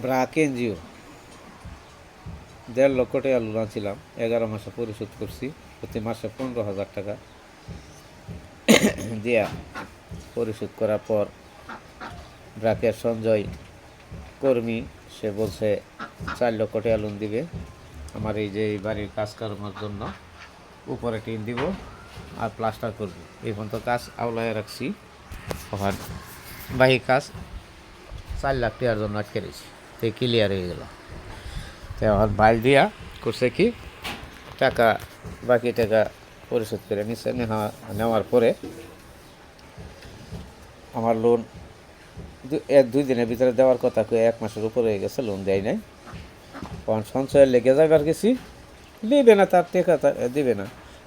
BRAC NGO 1.5 লক্ষ টাকা loan আনছিলাম, 11 মাসে পরিশোধ করছি। প্রতি মাসে 15,000 টাকা দিয়া পরিশোধ করার পর ব্রাকের সঞ্জয় কর্মী সে বলছে 4 লক্ষ টাকা লোন দিবে আমার এই যে এই বাড়ির কাজকর্মের জন্য, উপরে টিন দিব আর প্লাস্টার করব। এই পর্যন্ত কাজ আওলায় রাখছি, ওখান বাহি কাজ 4 লাখ টাকার জন্য আটকে রয়েছে, তো ক্লিয়ার হয়ে গেল। তো আমার বাইল দিয়া করছে কি টাকা, বাকি টাকা পরিশোধ করে নিচ্ছে। নেওয়ার পরে আমার লোন 1-2 দিনের ভিতরে দেওয়ার কথা, 1 মাসের উপরে হয়ে গেছে, লোন দেয় নাই। কারণ সঞ্চয়ের লেগে যাবার গেছি, দিবে না, তার টাকা দিবে না।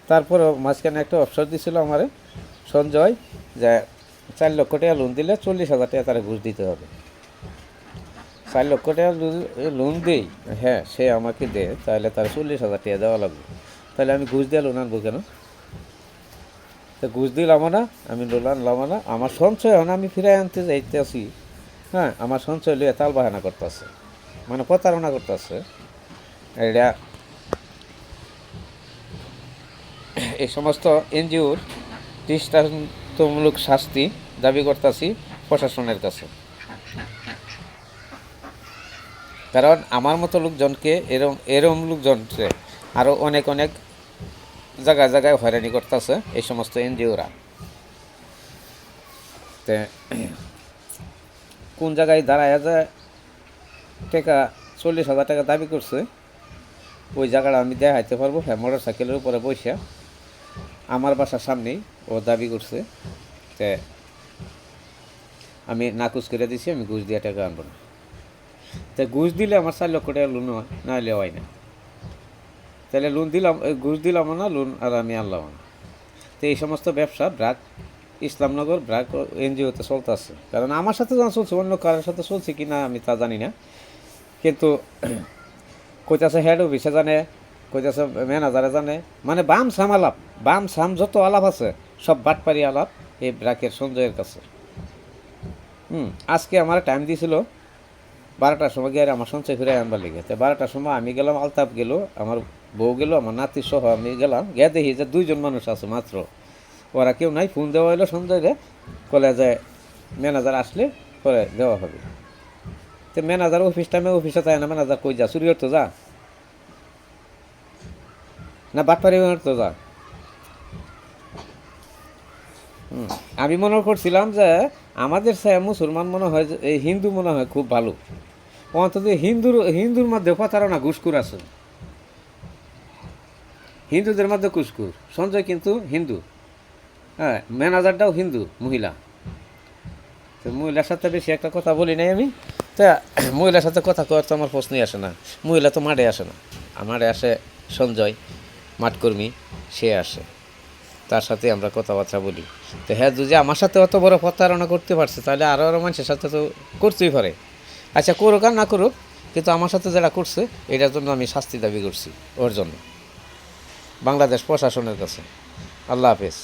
তারপরে মাঝখানে একটা অবসর দিছিল আমারে সঞ্জয়, যে 4 লক্ষ টাকা লোন দিলে 40,000 টাকা তারা ঘুষ দিতে হবে। 4 লক্ষ টাকা লোন দিই, হ্যাঁ সে আমাকে দেয়, তাহলে তার 40,000 টাকা দেওয়া লাগবে। তাহলে আমি ঘুষ দিয়ে লোন আনবো কেন? তো ঘুষ দিলাম না, আমি লোন আনলাম না। আমার সঞ্চয় এখন আমি ফিরে আনতে যাইতেছি, হ্যাঁ আমার সঞ্চয় লিয়ে তাল বাহানা করতেছে, মানে প্রতারণা করতেছে। এটা এই সমস্ত এনজিওর দৃষ্টান্তমূলক শাস্তি দাবি করতেছি প্রশাসনের কাছে। কারণ আমার মতো লোকজনকে এরম লোকজনকে আরও অনেক জায়গায় জায়গায় হয়রানি করতেছে এই সমস্ত এনজিওরা। তো কোন জায়গায় দাঁড়ায় যায় টাকা 40,000 টাকা দাবি করছে, ওই জায়গাটা আমি দেখাইতে পারবো। হ্যাঁ, মোটর সাইকেলের উপরে বসে আমার বাসার সামনেই ও দাবি করছে। তো আমি নাকুচ করে দিছি, আমি ঘুষ দিয়ে টাকা আনবো না। তো ঘুষ দিলে আমার 4 লক্ষ টাকা লোন হয়, না হলে হয় না। তাহলে লোন দিলাম, ঘুষ দিলাম না, লোন আর আমি আনলাম না। তো এই সমস্ত ব্যবসা ব্রাক ইসলামনগর ব্রাক এনজিওতে চলতেছে। কারণ আমার সাথে যখন চলছে, অন্য কারোর সাথে চলছে কি না আমি তা জানি না, কিন্তু কইতাছে হেড অফিসে জানে, কইতাছে ম্যানেজারে জানে, মানে বাম সাম আলাপ, বাম সাম যত আলাপ আছে সব বাটপারি আলাপ এই ব্রাকের সঞ্জয়ের কাছে। আজকে আমার টাইম দিয়েছিল 12টার সময় গিয়ে আমার সঞ্চয় ফিরে আনবার লেগে। তো 12টার সময় আমি গেলাম, আলতাপ গেল, আমার বউ গেল, আমার নাতি সহ আমি গেলাম। গিয়ে দেখি যে 2 জন মানুষ আছে মাত্র, ওরা কেউ নাই। ফোন দেওয়া হইলো সঞ্জয়কে, কলে যে ম্যানেজার আসলে পরে দেওয়া হবে। তো ম্যানেজার অফিস টাইমে অফিসে থাকে না, ম্যানেজার কই যা, চুরি করতে যা না বাটপারি করতে যা। আমি মনে করছিলাম যে আমাদের সাথে মুসলমান মনে হয়, এই হিন্দু মনে হয় খুব ভালো, অন্তত হিন্দুর মধ্যে প্রতারণা ঘুষখুর আছে, হিন্দুদের মধ্যে ঘুষখুর। সঞ্জয় কিন্তু হিন্দু, হ্যাঁ ম্যানেজারটাও হিন্দু মহিলা। তো মহিলার সাথে বেশি একটা কথা বলি নাই আমি। তা মহিলার সাথে কথা কওয়ার তো আমার প্রশ্নই আসে না, মহিলা তো মাঠে আসে না। আমারে আসে সঞ্জয় মাঠকর্মী, সে আসে, তার সাথে আমরা কথাবার্তা বলি। তো হ্যাঁ, যদি আমার সাথে অত বড় প্রতারণা করতে পারছে, তাহলে আরও মানুষের সাথে তো করতেই পারে। আচ্ছা, করুক আর না করুক, কিন্তু আমার সাথে যারা করছে এটার জন্য আমি শাস্তি দাবি করছি ওর জন্য বাংলাদেশ প্রশাসনের কাছে। আল্লাহ হাফেজ।